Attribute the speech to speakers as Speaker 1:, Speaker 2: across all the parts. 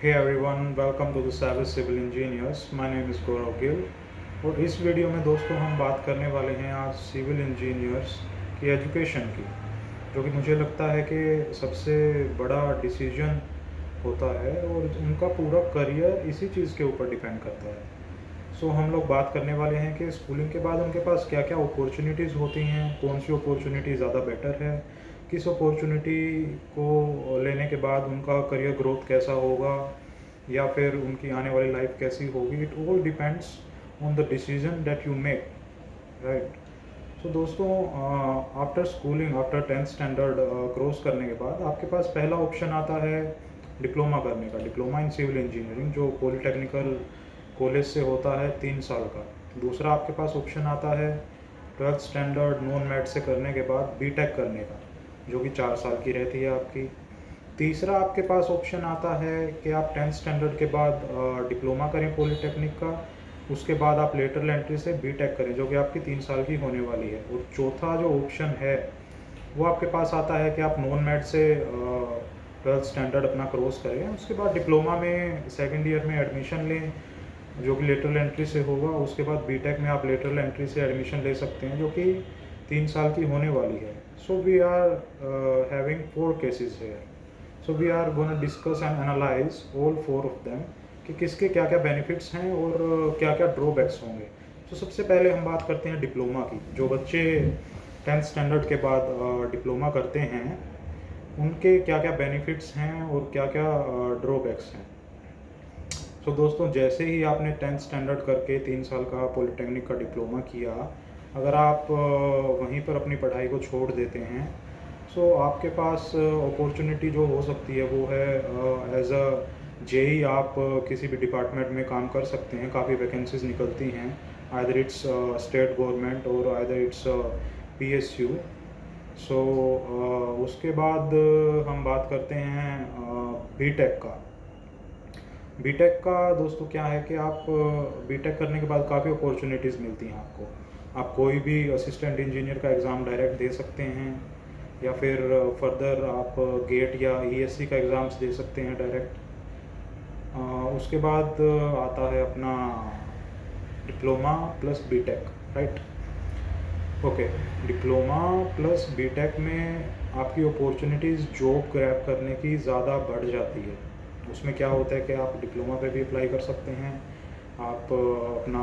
Speaker 1: Hey everyone, welcome to the Savage Civil Engineers. My name is Gaurav Gill और इस video में दोस्तों हम बात करने वाले हैं आज सिविल इंजीनियर्स की एजुकेशन की, जो कि मुझे लगता है कि सबसे बड़ा डिसीजन होता है और उनका पूरा करियर इसी चीज़ के ऊपर डिपेंड करता है। हम लोग बात करने वाले हैं कि स्कूलिंग के बाद उनके पास क्या क्या अपॉर्चुनिटीज़ होती हैं, कौन सी अपॉर्चुनिटी ज़्यादा बेटर है, किस अपॉर्चुनिटी को लेने के बाद उनका करियर ग्रोथ कैसा होगा या फिर उनकी आने वाली लाइफ कैसी होगी। It all depends on the decision that you make, right. दोस्तों, after schooling, after 10th standard cross करने के बाद आपके पास पहला ऑप्शन आता है डिप्लोमा करने का, डिप्लोमा इन सिविल इंजीनियरिंग, जो पॉलिटेक्निकल कॉलेज से होता है 3 साल का। दूसरा आपके पास ऑप्शन आता है 12th स्टैंडर्ड नॉन मैट से करने के बाद बीटेक करने का, जो कि 4 साल की रहती है आपकी। तीसरा आपके पास ऑप्शन आता है कि आप 10th स्टैंडर्ड के बाद डिप्लोमा करें पॉलिटेक्निक का, उसके बाद आप लेटरल एंट्री से बीटेक करें, जो कि आपकी 3 साल की होने वाली है। और चौथा जो ऑप्शन है वो आपके पास आता है कि आप नॉन मैट से 12th स्टैंडर्ड अपना क्रॉस करें, उसके बाद डिप्लोमा में सेकेंड ईयर में एडमिशन लें, जो कि लेटरल एंट्री से होगा। उसके बाद बीटेक में आप लेटरल एंट्री से एडमिशन ले सकते हैं, जो कि 3 साल की होने वाली है। So we are having 4 cases है। So we are gonna discuss and analyse all 4 of them कि किसके क्या क्या बेनिफिट्स हैं और क्या क्या ड्रॉबैक्स होंगे। सबसे पहले हम बात करते हैं डिप्लोमा की। जो बच्चे 10th स्टैंडर्ड के बाद डिप्लोमा करते हैं उनके क्या क्या बेनिफिट्स हैं और क्या क्या ड्रॉबैक्स हैं। दोस्तों, जैसे ही आपने 10th स्टैंडर्ड करके 3 साल का पॉलिटेक्निक का डिप्लोमा किया, अगर आप वहीं पर अपनी पढ़ाई को छोड़ देते हैं, आपके पास अपॉर्चुनिटी जो हो सकती है वो है एज अ जेई आप किसी भी डिपार्टमेंट में काम कर सकते हैं। काफ़ी वैकेंसीज निकलती हैं, आइदर इट्स स्टेट गवर्नमेंट और आइदर इट्स पीएसयू। उसके बाद हम बात करते हैं बीटेक का। बीटेक का दोस्तों क्या है कि आप बीटेक करने के बाद काफ़ी अपॉर्चुनिटीज़ मिलती हैं आपको। आप कोई भी असिस्टेंट इंजीनियर का एग्ज़ाम डायरेक्ट दे सकते हैं, या फिर फर्दर आप गेट या ईएससी का एग्ज़ाम्स दे सकते हैं डायरेक्ट। उसके बाद आता है अपना diploma plus BTech, right. Okay, diploma plus BTech में आपकी अपॉर्चुनिटीज़ जॉब ग्रैब करने की ज़्यादा बढ़ जाती है। उसमें क्या होता है कि आप डिप्लोमा पे भी अप्लाई कर सकते हैं, आप अपना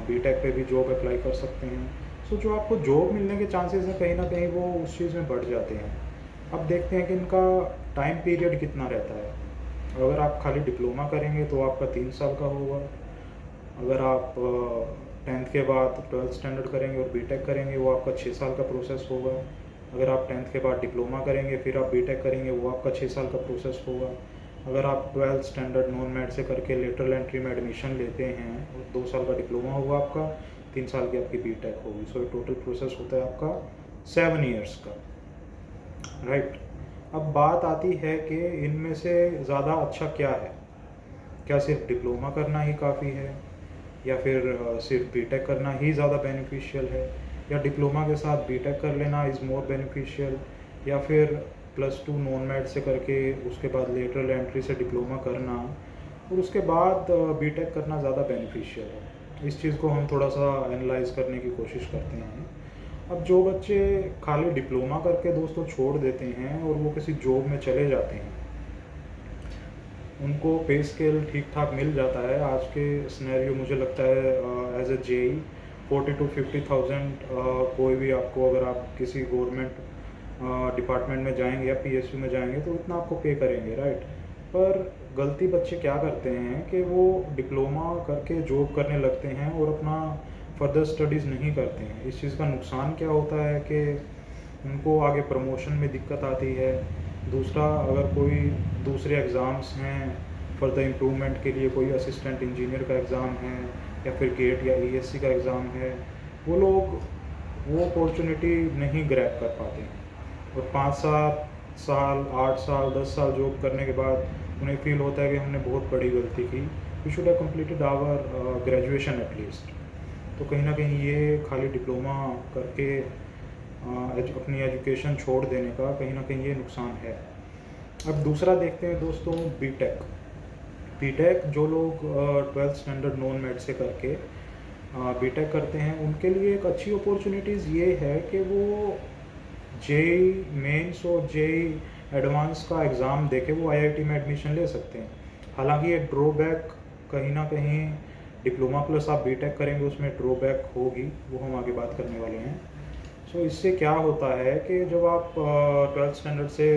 Speaker 1: बीटेक पे भी जॉब अप्लाई कर सकते हैं। जो आपको जॉब मिलने के चांसेस हैं कहीं ना कहीं वो उस चीज़ में बढ़ जाते हैं। अब देखते हैं कि इनका टाइम पीरियड कितना रहता है। अगर आप खाली डिप्लोमा करेंगे तो आपका 3 साल का होगा। अगर आप 10th के बाद 12th स्टैंडर्ड करेंगे और बीटेक करेंगे वो आपका 6 साल का प्रोसेस होगा। अगर आप 10th के बाद डिप्लोमा करेंगे फिर आप बीटेक करेंगे वो आपका 6 साल का प्रोसेस होगा। अगर आप 12th स्टैंडर्ड नॉन मैट से करके लेटरल एंट्री में एडमिशन लेते हैं और 2 साल का डिप्लोमा होगा आपका, 3 साल की आपकी बीटेक होगी। टोटल प्रोसेस होता है आपका 7 ईयर्स का, राइट। अब बात आती है कि इनमें से ज़्यादा अच्छा क्या है। क्या सिर्फ डिप्लोमा करना ही काफ़ी है, या फिर सिर्फ बीटेक करना ही ज़्यादा बेनिफिशियल है, या डिप्लोमा के साथ बीटेक कर लेना इज़ मोर बेनिफिशियल, या फिर +2 नॉन मैट से करके उसके बाद लेटरल एंट्री से डिप्लोमा करना और उसके बाद बीटेक करना ज़्यादा बेनिफिशियल है। इस चीज़ को हम थोड़ा सा एनालाइज करने की कोशिश करते हैं। अब जो बच्चे खाली डिप्लोमा करके दोस्तों छोड़ देते हैं और वो किसी जॉब में चले जाते हैं, उनको पे स्केल ठीक ठाक मिल जाता है। आज के सिनेरियो मुझे लगता है एज अ जेई 40 to 50,000 कोई भी आपको, अगर आप किसी गवर्नमेंट डिपार्टमेंट में जाएंगे या पीएसयू में जाएंगे तो इतना आपको पे करेंगे, राइट। पर गलती बच्चे क्या करते हैं कि वो डिप्लोमा करके जॉब करने लगते हैं और अपना फर्दर स्टडीज़ नहीं करते हैं। इस चीज़ का नुकसान क्या होता है कि उनको आगे प्रमोशन में दिक्कत आती है। दूसरा, अगर कोई दूसरे एग्ज़ाम्स हैं फर्दर इम्प्रूवमेंट के लिए, कोई असिस्टेंट इंजीनियर का एग्ज़ाम है या फिर गेट या ईएससी का एग्ज़ाम है, वो लोग वो अपॉर्चुनिटी नहीं ग्रैब कर पाते हैं। और 5-7 साल 8 साल 10 साल जॉब करने के बाद उन्हें फील होता है कि हमने बहुत बड़ी गलती की, we should have completed our graduation at least. तो कहीं ना कहीं ये खाली डिप्लोमा करके अपनी एजुकेशन छोड़ देने का कहीं ना कहीं ये नुकसान है। अब दूसरा देखते हैं दोस्तों, बीटेक। बीटेक जो लोग 12th स्टैंडर्ड नॉन मेड से करके बीटेक करते हैं, उनके लिए एक अच्छी अपॉर्चुनिटीज़ ये है कि वो जेई मेंस और जेई एडवांस का एग्ज़ाम देके वो आईआईटी में एडमिशन ले सकते हैं। हालांकि ये ड्रॉबैक कहीं ना कहीं डिप्लोमा प्लस आप बीटेक करेंगे उसमें ड्रॉबैक होगी, वो हम आगे बात करने वाले हैं। सो इससे क्या होता है कि जब आप 12th स्टैंडर्ड से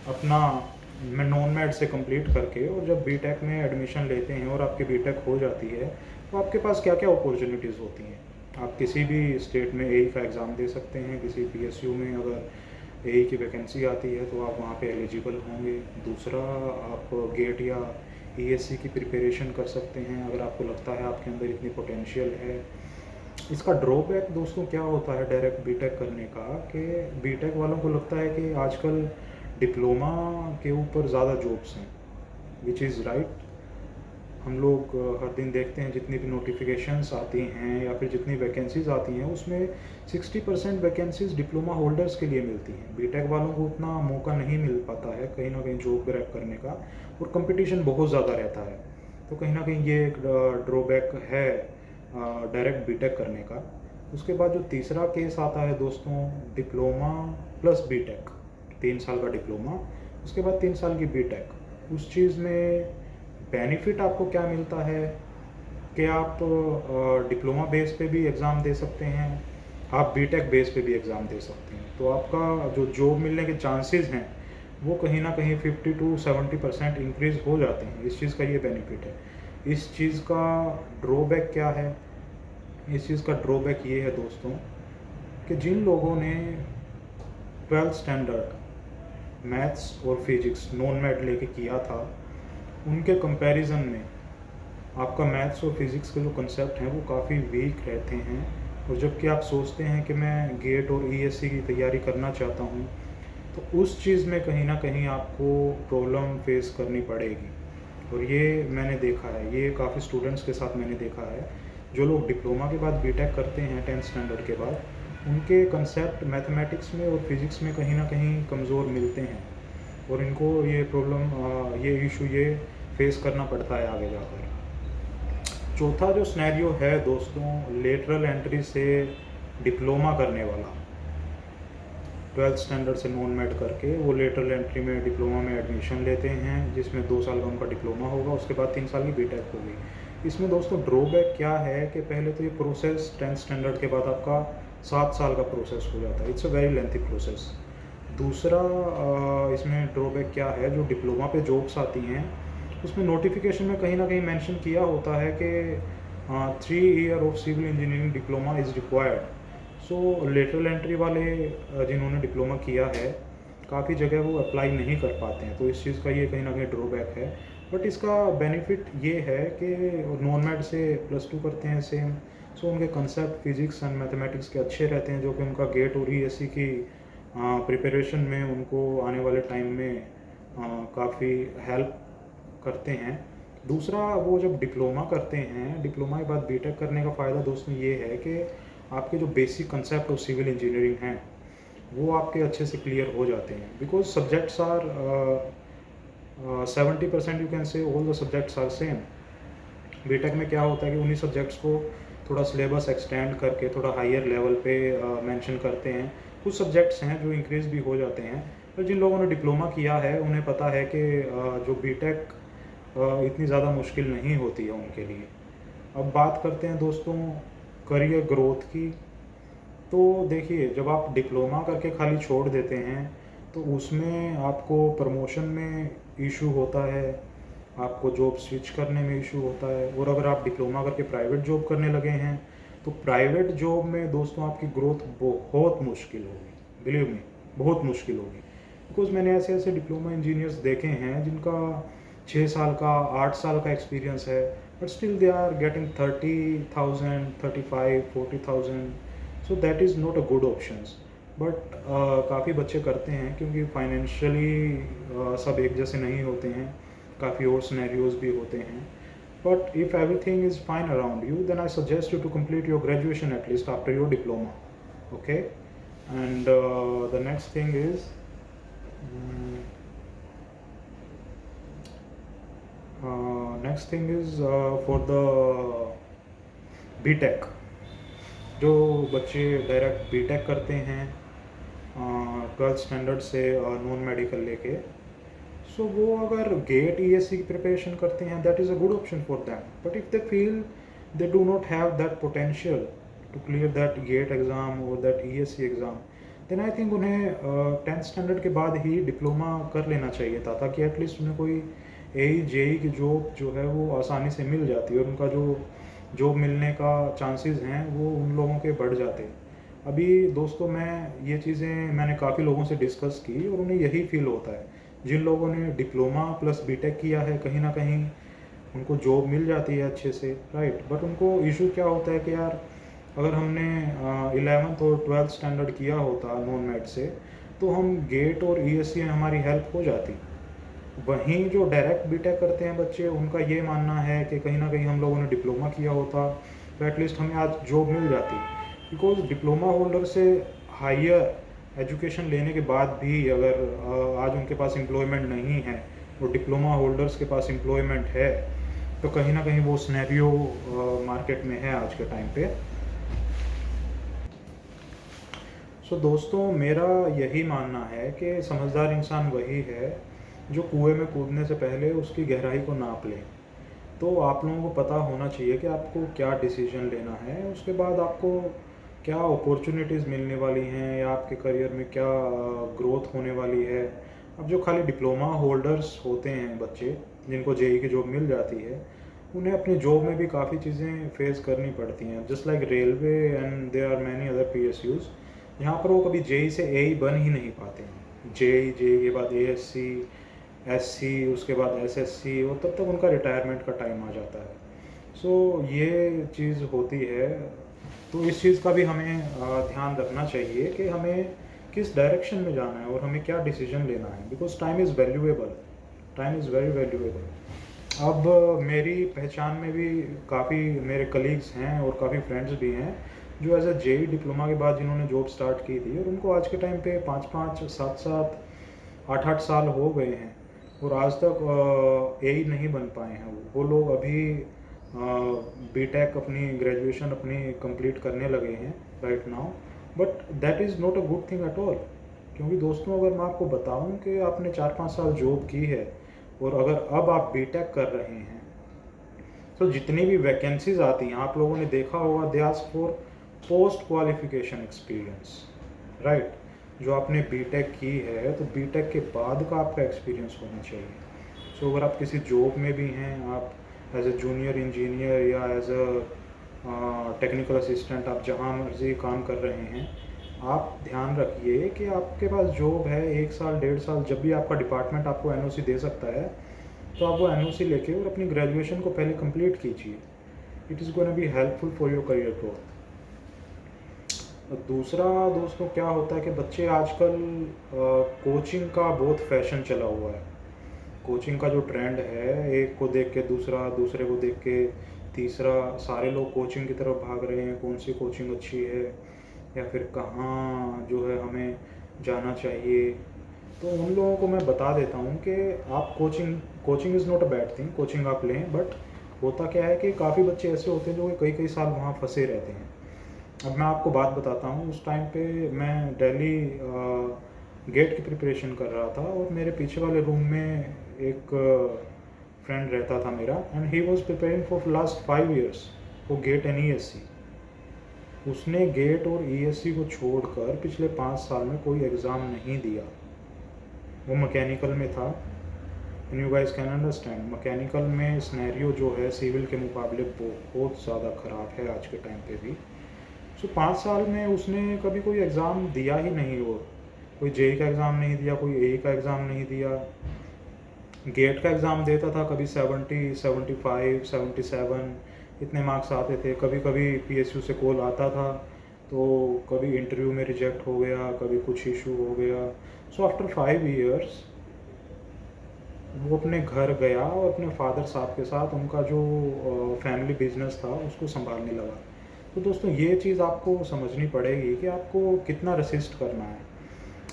Speaker 1: अपना नॉन मैड से कंप्लीट करके और जब बीटेक में एडमिशन लेते हैं और आपकी बीटेक हो जाती है, तो आपके पास क्या क्या अपॉर्चुनिटीज़ होती हैं। आप किसी भी स्टेट में एई का एग्ज़ाम दे सकते हैं। किसी पीएसयू में अगर एई की वैकेंसी आती है तो आप वहाँ पे एलिजिबल होंगे। दूसरा, आप गेट या ईएससी की प्रिपरेशन कर सकते हैं अगर आपको लगता है आपके अंदर इतनी पोटेंशियल है। इसका ड्रॉबैक दोस्तों क्या होता है डायरेक्ट बीटेक करने का, कि बीटेक वालों को लगता है कि आजकल डिप्लोमा के ऊपर ज़्यादा जॉब्स हैं, विच इज़ राइट। हम लोग हर दिन देखते हैं जितनी भी नोटिफिकेशंस आती हैं या फिर जितनी वैकेंसीज़ आती हैं उसमें 60% वैकेंसीज़ डिप्लोमा होल्डर्स के लिए मिलती हैं। बीटेक वालों को उतना मौका नहीं मिल पाता है कहीं ना कहीं जॉब क्रैक करने का, और कंपटीशन बहुत ज़्यादा रहता है। तो कहीं ना कहीं ये एक ड्रॉबैक है डायरेक्ट बीटेक करने का। उसके बाद जो तीसरा केस आता है दोस्तों, डिप्लोमा प्लस बीटेक, 3 साल का डिप्लोमा, उसके बाद 3 साल की बीटेक। उस चीज़ में बेनिफिट आपको क्या मिलता है कि आप डिप्लोमा बेस पे भी एग्ज़ाम दे सकते हैं, आप बीटेक बेस पे भी एग्ज़ाम दे सकते हैं। तो आपका जो जॉब मिलने के चांसेस हैं वो कहीं ना कहीं 50 to 70% इंक्रीज़ हो जाते हैं। इस चीज़ का ये बेनिफिट है। इस चीज़ का ड्रॉबैक क्या है? इस चीज़ का ड्रॉबैक ये है दोस्तों कि जिन लोगों ने 12th स्टैंडर्ड मैथ्स और फिजिक्स नॉन मैथ लेके किया था, उनके कंपैरिजन में आपका मैथ्स और फिज़िक्स के जो कंसेप्ट हैं वो काफ़ी वीक रहते हैं। और जबकि आप सोचते हैं कि मैं गेट और ईएससी की तैयारी करना चाहता हूँ, तो उस चीज़ में कहीं ना कहीं आपको प्रॉब्लम फेस करनी पड़ेगी। और ये मैंने देखा है, ये काफ़ी स्टूडेंट्स के साथ मैंने देखा है। जो लोग डिप्लोमा के बाद बीटेक करते हैं 10th स्टैंडर्ड के बाद, उनके कंसेप्ट मैथमेटिक्स में और फिज़िक्स में कहीं ना कहीं कमज़ोर मिलते हैं, और इनको ये प्रॉब्लम, ये इशू ये फेस करना पड़ता है आगे जाकर। चौथा जो सिनेरियो है दोस्तों, लेटरल एंट्री से डिप्लोमा करने वाला, 12th स्टैंडर्ड से नॉन मैड करके वो लेटरल एंट्री में डिप्लोमा में एडमिशन लेते हैं, जिसमें 2 साल का उनका डिप्लोमा होगा, उसके बाद 3 साल की बीटेक होगी। इसमें दोस्तों ड्रॉबैक क्या है कि पहले तो ये प्रोसेस 10th स्टैंडर्ड के बाद आपका 7 साल का प्रोसेस हो जाता है। It's a very lengthy process. दूसरा, इसमें ड्रॉबैक क्या है, जो डिप्लोमा पे जॉब्स आती हैं उसमें नोटिफिकेशन में कहीं ना कहीं मेंशन किया होता है कि 3 year of civil engineering diploma is required. So lateral entry वाले जिन्होंने डिप्लोमा किया है, काफ़ी जगह वो अप्लाई नहीं कर पाते हैं। तो इस चीज़ का ये कहीं ना कहीं ड्रॉबैक है। बट इसका बेनिफिट ये है कि नॉन मैड से +2 करते हैं सेम, सो उनके कंसेप्ट फिज़िक्स एंड मैथमेटिक्स के अच्छे रहते हैं, जो कि उनका गेट और ईएससी की प्रिपरेशन में उनको आने वाले टाइम में काफ़ी हेल्प करते हैं। दूसरा, वो जब डिप्लोमा करते हैं, डिप्लोमा के बाद बीटेक करने का फ़ायदा दोस्तों ये है कि आपके जो basic concept of civil engineering हैं वो आपके अच्छे से क्लियर हो जाते हैं। Because subjects are 70% you can say all the subjects are same. BTech में क्या होता है कि उन्हीं सब्जेक्ट्स को थोड़ा सिलेबस एक्सटेंड करके थोड़ा हायर लेवल पे मेंशन करते हैं। कुछ सब्जेक्ट्स हैं जो इंक्रीज़ भी हो जाते हैं। पर जिन लोगों ने डिप्लोमा किया है उन्हें पता है कि जो बीटेक इतनी ज़्यादा मुश्किल नहीं होती है उनके लिए। अब बात करते हैं दोस्तों करियर ग्रोथ की। तो देखिए, जब आप डिप्लोमा करके खाली छोड़ देते हैं तो उसमें आपको प्रमोशन में इशू होता है, आपको जॉब स्विच करने में इशू होता है। और अगर आप डिप्लोमा करके प्राइवेट जॉब करने लगे हैं तो प्राइवेट जॉब में दोस्तों आपकी ग्रोथ बहुत मुश्किल होगी, बिलीव मी, बहुत मुश्किल होगी। बिकॉज मैंने ऐसे ऐसे डिप्लोमा इंजीनियर्स देखे हैं जिनका 6 साल का 8 साल का एक्सपीरियंस है, but still they are getting 30,000 35 40,000। So that is not a good options. But काफ़ी बच्चे करते हैं क्योंकि फाइनेंशियली सब एक जैसे नहीं होते हैं, काफ़ी और सिनेरियोज भी होते हैं। But if everything is fine around you, then I suggest you to complete your graduation at least after your diploma, okay. And the next thing is next thing is for the BTech, जो बच्चे direct BTech करते हैं 12th standard से non medical लेके, सो वो अगर gate ESC की preparation करते हैं, that is a good option for them. But if they feel they do not have that potential to clear that gate exam और that ESC exam, then I think उन्हें 10th standard के बाद ही diploma कर लेना चाहिए था, ताकि at least उन्हें कोई एई जेई की जॉब जो है वो आसानी से मिल जाती है और उनका जो जॉब मिलने का चांसेस हैं वो उन लोगों के बढ़ जाते। अभी दोस्तों ये चीज़ें मैंने काफ़ी लोगों से डिस्कस की और उन्हें यही फील होता है। जिन लोगों ने डिप्लोमा प्लस बीटेक किया है, कहीं ना कहीं उनको जॉब मिल जाती है अच्छे से, राइट। बट उनको इशू क्या होता है कि यार अगर हमने 11th और 12th स्टैंडर्ड किया होता नॉन मेड से, तो हम गेट और ईएससी में हमारी हेल्प हो जाती। वहीं जो डायरेक्ट बीटेक करते हैं बच्चे, उनका ये मानना है कि कहीं ना कहीं हम लोगों ने डिप्लोमा किया होता तो एटलीस्ट हमें आज जॉब मिल जाती, बिकॉज डिप्लोमा होल्डर से हायर एजुकेशन लेने के बाद भी अगर आज उनके पास एम्प्लॉयमेंट नहीं है और डिप्लोमा होल्डर्स के पास एम्प्लॉयमेंट है, तो कहीं ना कहीं वो सिनेरियो मार्केट में है आज के टाइम पे। सो दोस्तों, मेरा यही मानना है कि समझदार इंसान वही है जो कुएं में कूदने से पहले उसकी गहराई को नाप ले। तो आप लोगों को पता होना चाहिए कि आपको क्या डिसीजन लेना है, उसके बाद आपको क्या अपॉर्चुनिटीज़ मिलने वाली हैं या आपके करियर में क्या ग्रोथ होने वाली है। अब जो खाली डिप्लोमा होल्डर्स होते हैं बच्चे, जिनको जेई की जॉब मिल जाती है, उन्हें अपनी जॉब में भी काफ़ी चीज़ें फेस करनी पड़ती हैं, just like railway and there are many other PSUs, जहाँ पर वो कभी जेई से एई बन ही नहीं पाते हैं। जेई के बाद एएससी, एससी, उसके बाद एसएससी, और तब तक उनका रिटायरमेंट का टाइम आ जाता है। सो ये चीज़ होती है। तो इस चीज़ का भी हमें ध्यान रखना चाहिए कि हमें किस डायरेक्शन में जाना है और हमें क्या डिसीजन लेना है, because time is valuable, time is very valuable. अब मेरी पहचान में भी काफ़ी मेरे कलीग्स हैं और काफ़ी फ्रेंड्स भी हैं जो एज अ जेई डिप्लोमा के बाद जिन्होंने जॉब स्टार्ट की थी, और उनको आज के टाइम पे 5-5, 7-7, 8-8 साल हो गए हैं और आज तक एई नहीं बन पाए हैं। वो लोग अभी बीटेक अपनी ग्रेजुएशन अपनी कंप्लीट करने लगे हैं right now, but that is not a good thing at all. क्योंकि दोस्तों, अगर मैं आपको बताऊं कि आपने 4-5 साल जॉब की है और अगर अब आप बीटेक कर रहे हैं, तो जितनी भी वैकेंसीज आती हैं, आप लोगों ने देखा होगा, they ask for post qualification experience, right. जो आपने बीटेक की है, तो बीटेक के बाद का आपका एक्सपीरियंस होना चाहिए। सो अगर आप किसी जॉब में भी हैं, आप एज ए जूनियर इंजीनियर या एज अ टेक्निकल असिस्टेंट, आप जहाँ मर्जी काम कर रहे हैं, आप ध्यान रखिए कि आपके पास जॉब है 1 साल 1.5 साल, जब भी आपका डिपार्टमेंट आपको एनओसी दे सकता है, तो आप वो एनओसी लेके और अपनी ग्रेजुएशन को पहले कंप्लीट कीजिए। It is gonna be helpful for your career growth. दूसरा दोस्तों, क्या होता है कि बच्चे आजकल कोचिंग का बहुत फैशन चला हुआ है। कोचिंग का जो ट्रेंड है, एक को देख के दूसरा, दूसरे को देख के तीसरा, सारे लोग कोचिंग की तरफ भाग रहे हैं। कौन सी कोचिंग अच्छी है या फिर कहाँ जो है हमें जाना चाहिए। तो उन लोगों को मैं बता देता हूँ कि आप coaching is not a bad thing, coaching आप लें, बट होता क्या है कि काफ़ी बच्चे ऐसे होते हैं जो कई कई साल वहाँ फंसे रहते हैं। अब मैं आपको बात बताता हूँ, उस टाइम पे मैं दिल्ली गेट की प्रिपरेशन कर रहा था और मेरे पीछे वाले रूम में एक फ्रेंड रहता था मेरा, and he was preparing for last 5 years for GATE and ESC. उसने गेट और ईएससी को छोड़कर पिछले 5 साल में कोई एग्ज़ाम नहीं दिया। वो मैकेनिकल में था, and you guys can understand, mechanical में सिनेरियो जो है सिविल के मुकाबले बहुत ज़्यादा ख़राब है आज के टाइम पे भी। सो 5 साल में उसने कभी कोई एग्ज़ाम दिया ही नहीं, वो कोई जेई का एग्ज़ाम नहीं दिया, कोई एई का एग्ज़ाम नहीं दिया। गेट का एग्ज़ाम देता था, कभी 70, 75, 77 इतने मार्क्स आते थे। कभी कभी पीएसयू से कॉल आता था, तो कभी इंटरव्यू में रिजेक्ट हो गया, कभी कुछ इशू हो गया। सो आफ्टर 5 इयर्स वो अपने घर गया और अपने फादर साहब के साथ उनका जो फैमिली बिजनेस था उसको संभालने लगा। तो दोस्तों, ये चीज़ आपको समझनी पड़ेगी कि आपको कितना रेसिस्ट करना है।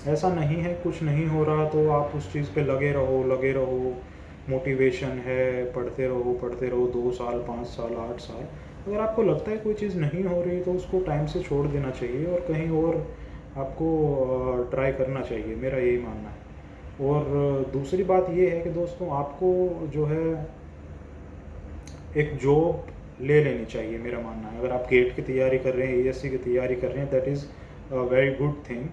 Speaker 1: ऐसा नहीं है कुछ नहीं हो रहा तो आप उस चीज़ पे लगे रहो मोटिवेशन है, पढ़ते रहो 2 साल, 5 साल, 8 साल। अगर आपको लगता है कोई चीज़ नहीं हो रही तो उसको टाइम से छोड़ देना चाहिए और कहीं और आपको ट्राई करना चाहिए, मेरा यही मानना है। और दूसरी बात ये है कि दोस्तों आपको जो है एक जॉब ले लेनी चाहिए, मेरा मानना है। अगर आप गेट की तैयारी कर रहे हैं, एएससी की तैयारी कर रहे हैं, that is a very good thing.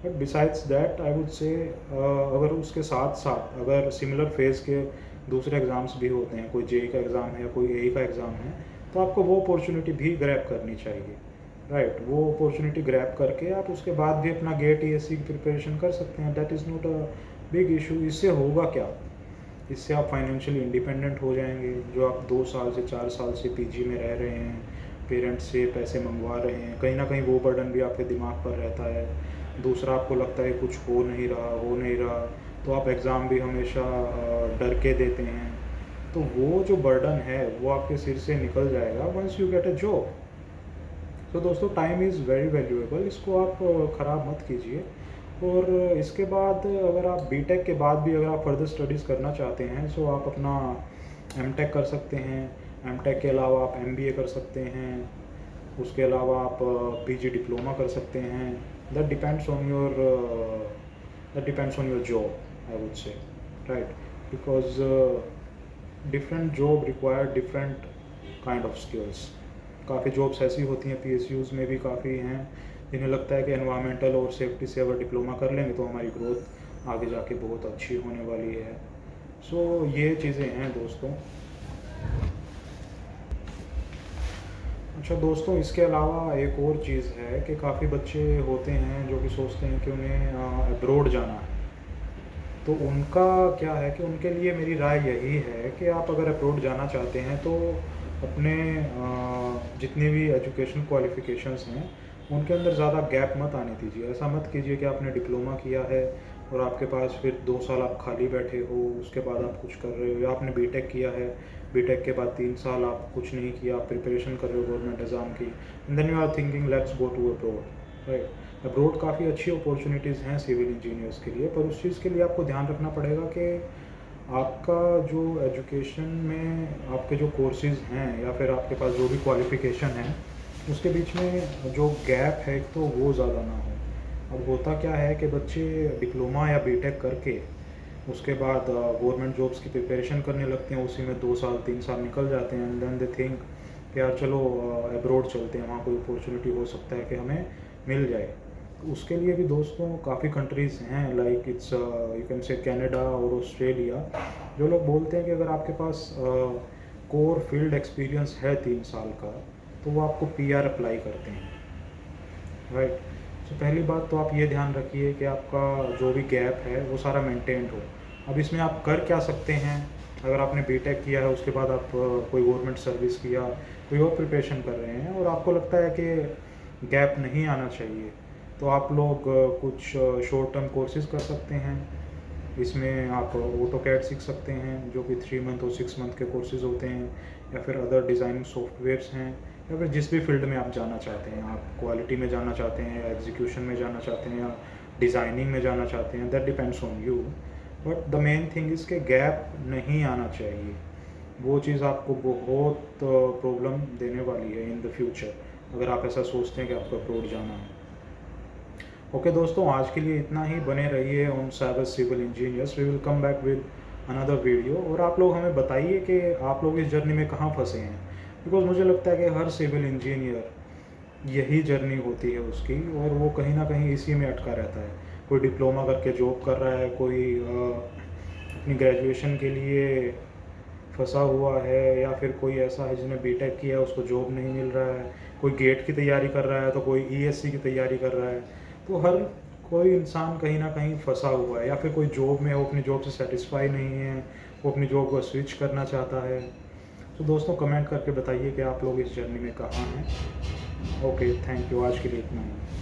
Speaker 1: But besides that I would say अगर उसके साथ साथ अगर सिमिलर फेज़ के दूसरे एग्ज़ाम्स भी होते हैं, कोई जेई का एग्ज़ाम है, कोई एई का एग्ज़ाम है, तो आपको वो अपॉर्चुनिटी भी ग्रैब करनी चाहिए, राइट। वो अपॉर्चुनिटी ग्रैब करके आप उसके बाद भी अपना गेट एएससी की प्रिपरेशन कर सकते हैं। That is not a big issue. इससे होगा क्या, इससे आप फाइनेंशियली इंडिपेंडेंट हो जाएंगे। जो आप 2 साल से 4 साल से पीजी में रह रहे हैं, पेरेंट्स से पैसे मंगवा रहे हैं, कहीं ना कहीं वो बर्डन भी आपके दिमाग पर रहता है। दूसरा, आपको लगता है कुछ हो नहीं रहा, तो आप एग्ज़ाम भी हमेशा डर के देते हैं। तो वो जो बर्डन है वो आपके सिर से निकल जाएगा once you get a job. तो दोस्तों, टाइम इज़ वेरी वैल्यूएबल, इसको आप ख़राब मत कीजिए। और इसके बाद अगर आप बीटेक के बाद भी अगर आप फर्दर स्टडीज़ करना चाहते हैं, सो आप अपना एमटेक कर सकते हैं। एमटेक के अलावा आप एमबीए कर सकते हैं। उसके अलावा आप पीजी डिप्लोमा कर सकते हैं। That depends on your job, I would say, right. Because different job require different kind of skills. काफ़ी जॉब्स ऐसी होती हैं, पीएसयूज़ में भी काफ़ी हैं, जिन्हें लगता है कि एनवायरमेंटल और सेफ्टी से अगर डिप्लोमा कर लेंगे तो हमारी ग्रोथ आगे जाके बहुत अच्छी होने वाली है। सो ये चीज़ें हैं दोस्तों। अच्छा दोस्तों, इसके अलावा एक और चीज़ है कि काफ़ी बच्चे होते हैं जो कि सोचते हैं कि उन्हें अब्रॉड जाना है। तो उनका क्या है कि उनके लिए मेरी राय यही है कि आप अगर अब्रॉड जाना चाहते हैं तो अपने जितनी भी एजुकेशन क्वालिफ़िकेशंस हैं उनके अंदर ज़्यादा गैप मत आने दीजिए। ऐसा मत कीजिए कि आपने डिप्लोमा किया है और आपके पास फिर 2 साल आप खाली बैठे हो, उसके बाद आप कुछ कर रहे हो। या आपने बीटेक किया है, बीटेक के बाद 3 साल आप कुछ नहीं किया, आप प्रिपरेशन कर रहे हो गवर्नमेंट एग्ज़ाम की, and then you are thinking let's go to abroad, right. Abroad काफ़ी अच्छी अपॉर्चुनिटीज़ हैं सिविल इंजीनियर्स के लिए, पर उस चीज़ के लिए आपको ध्यान रखना पड़ेगा कि आपका जो एजुकेशन में आपके जो कोर्सेज़ हैं या फिर आपके पास जो भी क्वालिफ़िकेशन है उसके बीच में जो गैप है तो वो ज़्यादा ना हो। अब होता क्या है कि बच्चे डिप्लोमा या बीटेक करके उसके बाद गवर्नमेंट जॉब्स की प्रिपरेशन करने लगते हैं, उसी में 2 साल 3 साल निकल जाते हैं, एंड देन दे थिंक कि यार चलो अब्रॉड चलते हैं, वहाँ कोई अपॉर्चुनिटी हो सकता है कि हमें मिल जाए। तो उसके लिए भी दोस्तों काफ़ी कंट्रीज़ हैं, लाइक इट्स यू कैन से कनाडा और ऑस्ट्रेलिया, जो लोग बोलते हैं कि अगर आपके पास कोर फील्ड एक्सपीरियंस है 3 साल का तो वो आपको पीआर अप्लाई करते हैं, राइट। तो पहली बात तो आप ये ध्यान रखिए कि आपका जो भी गैप है वो सारा मेंटेन्ड हो। अब इसमें आप कर क्या सकते हैं, अगर आपने बीटेक किया है उसके बाद आप कोई गवर्नमेंट सर्विस किया, कोई और प्रिपरेशन कर रहे हैं और आपको लगता है कि गैप नहीं आना चाहिए, तो आप लोग कुछ शॉर्ट टर्म कोर्सेज कर सकते हैं। इसमें आप ऑटोकैड सीख सकते हैं जो कि 3 मंथ और 6 मंथ के कोर्सेज होते हैं, या फिर अदर डिज़ाइनिंग सॉफ्टवेयर्स हैं, या फिर जिस भी फील्ड में आप जाना चाहते हैं, आप क्वालिटी में जाना चाहते हैं या एग्जीक्यूशन में जाना चाहते हैं या डिज़ाइनिंग में जाना चाहते हैं, that depends on you. But the main thing is के गैप नहीं आना चाहिए। वो चीज़ आपको बहुत प्रॉब्लम देने वाली है इन द फ्यूचर, अगर आप ऐसा सोचते हैं कि आपको अब्रॉड जाना है। ओके दोस्तों, आज के लिए इतना ही। बने रहिए on cyber civil engineers. We will come back with another video. और आप लोग हमें बताइए कि आप लोग इस जर्नी में कहाँ फंसे हैं, बिकॉज मुझे लगता है कि हर सिविल इंजीनियर यही जर्नी होती है उसकी, और वो कहीं ना कहीं इसी में अटका रहता है। कोई डिप्लोमा करके जॉब कर रहा है, कोई अपनी ग्रेजुएशन के लिए फंसा हुआ है, या फिर कोई ऐसा है जिसने बीटेक किया है उसको जॉब नहीं मिल रहा है, कोई गेट की तैयारी कर रहा है तो कोई ईएससी की तैयारी कर रहा है। तो हर कोई इंसान कहीं ना कहीं फंसा हुआ है, या फिर कोई जॉब में वो अपनी जॉब से सेटिस्फाई नहीं है, वो अपनी जॉब को स्विच करना चाहता है। तो दोस्तों, कमेंट करके बताइए कि आप लोग इस जर्नी में कहाँ हैं। Okay, thank you. आज के लिए इतना ही।